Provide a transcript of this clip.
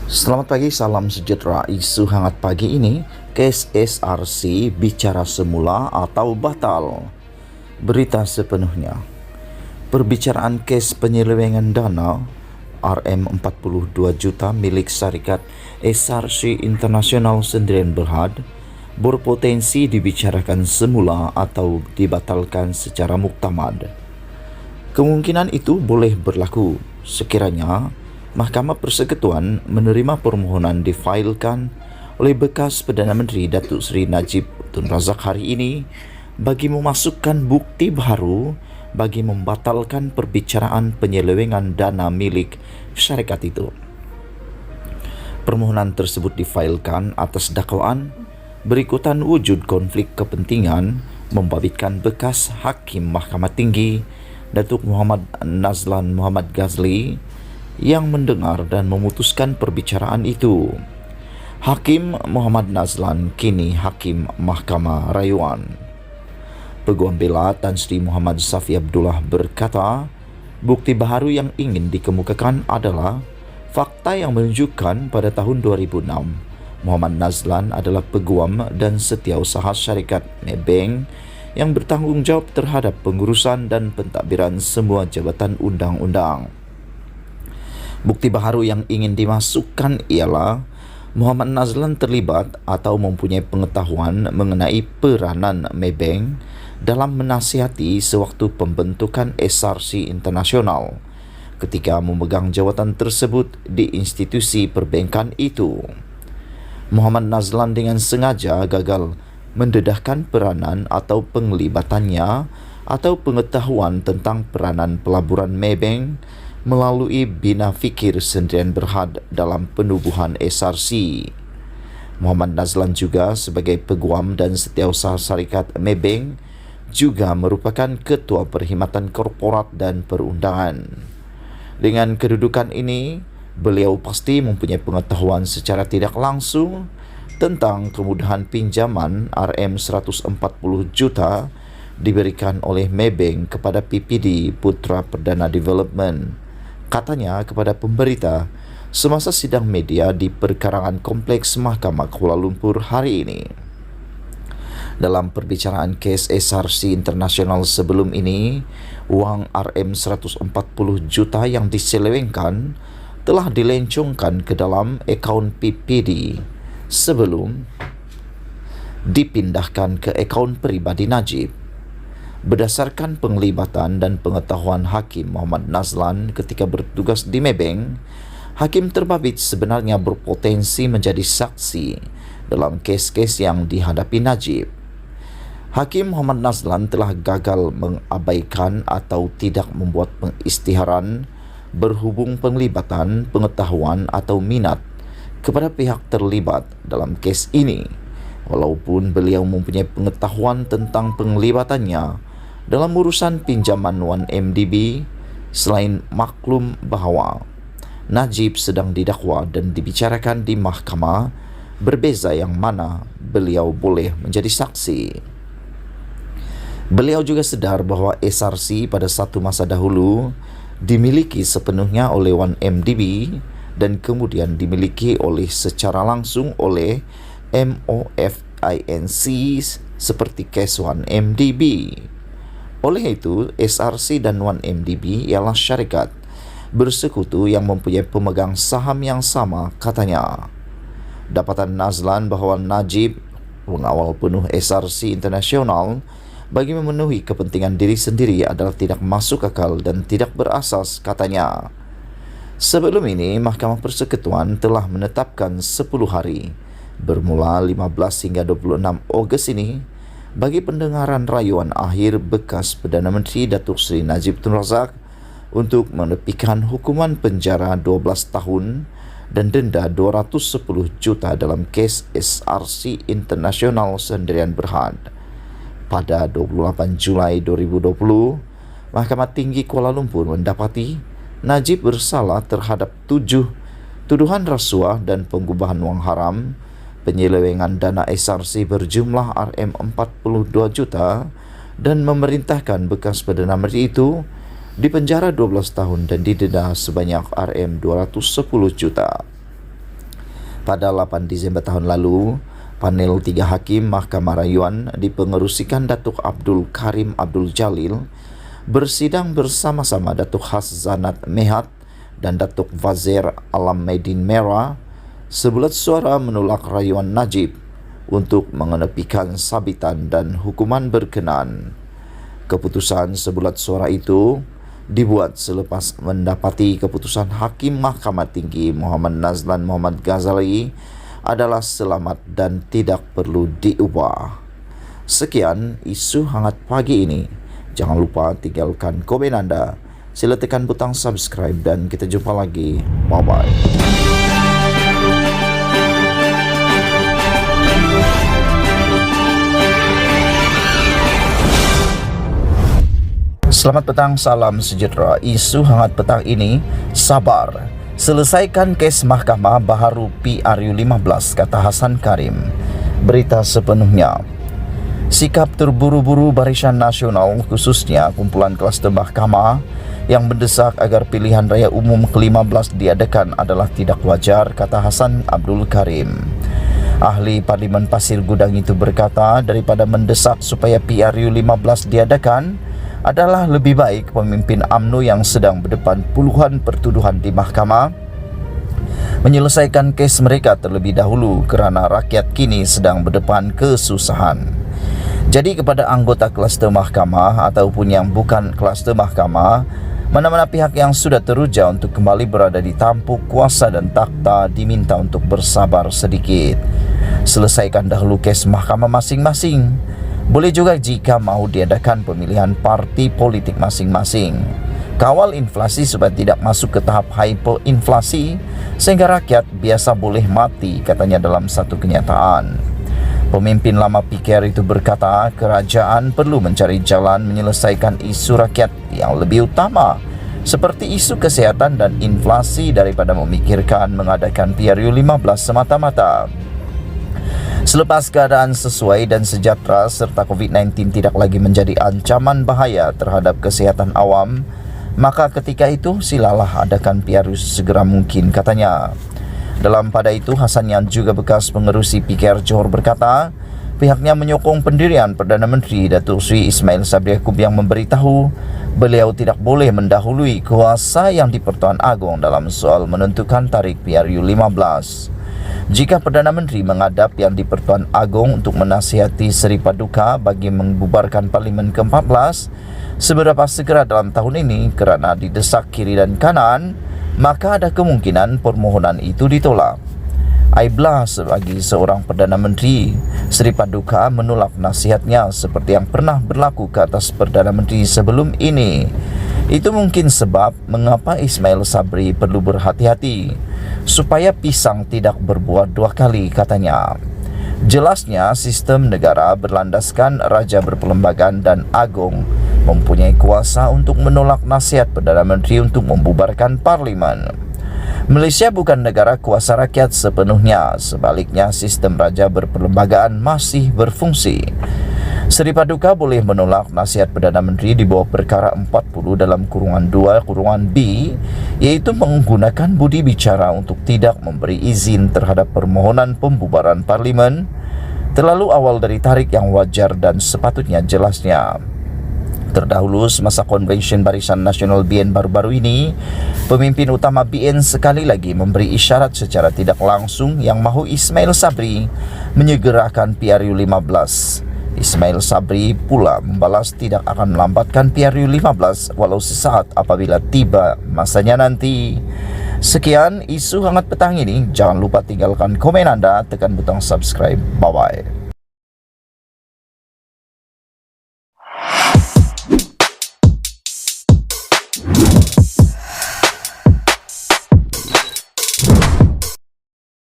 Selamat pagi, salam sejahtera. Isu hangat pagi ini, kes SRC bicara semula atau batal? Berita sepenuhnya. Perbicaraan kes penyelewengan dana RM42 juta milik syarikat SRC International Sdn Bhd berpotensi dibicarakan semula atau dibatalkan secara muktamad. Kemungkinan itu boleh berlaku sekiranya Mahkamah Persekutuan menerima permohonan difailkan oleh bekas Perdana Menteri Datuk Seri Najib Tun Razak hari ini bagi memasukkan bukti baru bagi membatalkan perbicaraan penyelewengan dana milik syarikat itu. Permohonan tersebut difailkan atas dakwaan berikutan wujud konflik kepentingan membabitkan bekas Hakim Mahkamah Tinggi Datuk Muhammad Nazlan Muhammad Ghazli yang mendengar dan memutuskan perbicaraan itu. Hakim Muhammad Nazlan kini Hakim Mahkamah Rayuan. Peguam Bela Tan Sri Muhammad Safi Abdullah berkata, bukti baru yang ingin dikemukakan adalah fakta yang menunjukkan pada tahun 2006 Muhammad Nazlan adalah peguam dan setiausaha syarikat Maybank yang bertanggungjawab terhadap pengurusan dan pentadbiran semua jabatan undang-undang. Bukti baru yang ingin dimasukkan ialah Muhammad Nazlan terlibat atau mempunyai pengetahuan mengenai peranan Maybank dalam menasihati sewaktu pembentukan SRC Internasional ketika memegang jawatan tersebut di institusi perbankan itu. Muhammad Nazlan dengan sengaja gagal mendedahkan peranan atau penglibatannya atau pengetahuan tentang peranan pelaburan Maybank melalui Bina Fikir Sdn Bhd dalam penubuhan SRC. Muhammad Nazlan juga sebagai peguam dan setiausaha syarikat Maybank juga merupakan ketua perkhidmatan korporat dan perundangan. Dengan kedudukan ini, beliau pasti mempunyai pengetahuan secara tidak langsung tentang kemudahan pinjaman RM140 juta diberikan oleh Maybank kepada PPD Putra Perdana Development. Katanya kepada pemberita semasa sidang media di perkarangan Kompleks Mahkamah Kuala Lumpur hari ini. Dalam perbicaraan kes SRC Internasional sebelum ini, wang RM140 juta yang diselewengkan telah dilencongkan ke dalam akaun PPD sebelum dipindahkan ke akaun peribadi Najib. Berdasarkan penglibatan dan pengetahuan Hakim Muhammad Nazlan ketika bertugas di Maybank, Hakim terbabit sebenarnya berpotensi menjadi saksi dalam kes-kes yang dihadapi Najib. Hakim Muhammad Nazlan telah gagal mengabaikan atau tidak membuat pengisytiharan berhubung penglibatan, pengetahuan atau minat kepada pihak terlibat dalam kes ini, walaupun beliau mempunyai pengetahuan tentang penglibatannya dalam urusan pinjaman 1MDB. Selain maklum bahawa Najib sedang didakwa dan dibicarakan di mahkamah, berbeza yang mana beliau boleh menjadi saksi. Beliau juga sedar bahawa SRC pada satu masa dahulu dimiliki sepenuhnya oleh 1MDB dan kemudian dimiliki oleh secara langsung oleh MOFINC seperti kes 1MDB. Oleh itu, SRC dan 1MDB ialah syarikat bersekutu yang mempunyai pemegang saham yang sama, katanya. Dapatan Nazlan bahawa Najib mengawal penuh SRC Internasional bagi memenuhi kepentingan diri sendiri adalah tidak masuk akal dan tidak berasas, katanya. Sebelum ini, Mahkamah Persekutuan telah menetapkan 10 hari bermula 15 hingga 26 Ogos ini bagi pendengaran rayuan akhir bekas Perdana Menteri Datuk Seri Najib Tun Razak untuk menepikan hukuman penjara 12 tahun dan denda 210 juta dalam kes SRC Internasional Sdn Bhd. Pada 28 Julai 2020, Mahkamah Tinggi Kuala Lumpur mendapati Najib bersalah terhadap 7 tuduhan rasuah dan pengubahan wang haram, penyelewengan dana SRC berjumlah RM42 juta dan memerintahkan bekas Perdana Menteri itu dipenjara 12 tahun dan didenda sebanyak RM210 juta. Pada 8 Disember tahun lalu, panel 3 hakim Mahkamah Rayuan dipengerusikan Datuk Abdul Karim Abdul Jalil bersidang bersama-sama Datuk Hazzanat Mehat dan Datuk Wazir Alam Medin Merah sebulat suara menolak rayuan Najib untuk mengenepikan sabitan dan hukuman berkenaan. Keputusan sebulat suara itu dibuat selepas mendapati keputusan Hakim Mahkamah Tinggi Muhammad Nazlan Muhammad Ghazali adalah selamat dan tidak perlu diubah. Sekian isu hangat pagi ini. Jangan lupa tinggalkan komen anda. Sila tekan butang subscribe dan kita jumpa lagi. Bye-bye. Selamat petang, salam sejahtera. Isu hangat petang ini, sabar. Selesaikan kes mahkamah baharu PRU15, kata Hasan Karim. Berita sepenuhnya. Sikap terburu-buru Barisan Nasional, khususnya kumpulan kluster mahkamah yang mendesak agar pilihan raya umum ke-15 diadakan adalah tidak wajar, kata Hasan Abdul Karim. Ahli Parlimen Pasir Gudang itu berkata, daripada mendesak supaya PRU15 diadakan, adalah lebih baik pemimpin UMNO yang sedang berdepan puluhan pertuduhan di mahkamah menyelesaikan kes mereka terlebih dahulu kerana rakyat kini sedang berdepan kesusahan. Jadi kepada anggota kluster mahkamah ataupun yang bukan kluster mahkamah, mana-mana pihak yang sudah teruja untuk kembali berada di tampuk kuasa dan takhta diminta untuk bersabar sedikit. Selesaikan dahulu kes mahkamah masing-masing. Boleh juga jika mahu diadakan pemilihan parti politik masing-masing. Kawal inflasi supaya tidak masuk ke tahap hyperinflasi sehingga rakyat biasa boleh mati, katanya dalam satu kenyataan. Pemimpin lama PKR itu berkata, kerajaan perlu mencari jalan menyelesaikan isu rakyat yang lebih utama seperti isu kesihatan dan inflasi daripada memikirkan mengadakan PRU15 semata-mata. Selepas keadaan sesuai dan sejahtera serta COVID-19 tidak lagi menjadi ancaman bahaya terhadap kesihatan awam, maka ketika itu silalah adakan PRU segera mungkin, katanya. Dalam pada itu, Hasan yang juga bekas pengerusi PKR Johor berkata, pihaknya menyokong pendirian Perdana Menteri Datuk Seri Ismail Sabri Yaakob yang memberitahu beliau tidak boleh mendahului kuasa yang di Pertuan Agong dalam soal menentukan tarikh PRU15. Jika Perdana Menteri menghadap yang di Pertuan Agong untuk menasihati Seri Paduka bagi membubarkan Parlimen ke-14 seberapa segera dalam tahun ini kerana didesak kiri dan kanan, maka ada kemungkinan permohonan itu ditolak. Aiblah sebagai seorang Perdana Menteri, Seri Paduka menolak nasihatnya seperti yang pernah berlaku ke atas Perdana Menteri sebelum ini. Itu mungkin sebab mengapa Ismail Sabri perlu berhati-hati supaya pisang tidak berbuah dua kali, katanya. Jelasnya sistem negara berlandaskan Raja Berperlembagaan dan Agong mempunyai kuasa untuk menolak nasihat Perdana Menteri untuk membubarkan Parlimen. Malaysia bukan negara kuasa rakyat sepenuhnya, sebaliknya sistem Raja Berperlembagaan masih berfungsi. Seri Paduka boleh menolak nasihat Perdana Menteri di bawah perkara 40 dalam kurungan 2 kurungan B, iaitu menggunakan budi bicara untuk tidak memberi izin terhadap permohonan pembubaran Parlimen terlalu awal dari tarikh yang wajar dan sepatutnya, jelasnya. Terdahulu semasa konvensyen Barisan Nasional BN baru-baru ini, pemimpin utama BN sekali lagi memberi isyarat secara tidak langsung yang mahu Ismail Sabri menyegerakan PRU15. Ismail Sabri pula membalas tidak akan melambatkan PRU15 walau sesaat apabila tiba masanya nanti. Sekian isu hangat petang ini. Jangan lupa tinggalkan komen anda, tekan butang subscribe. Bye-bye.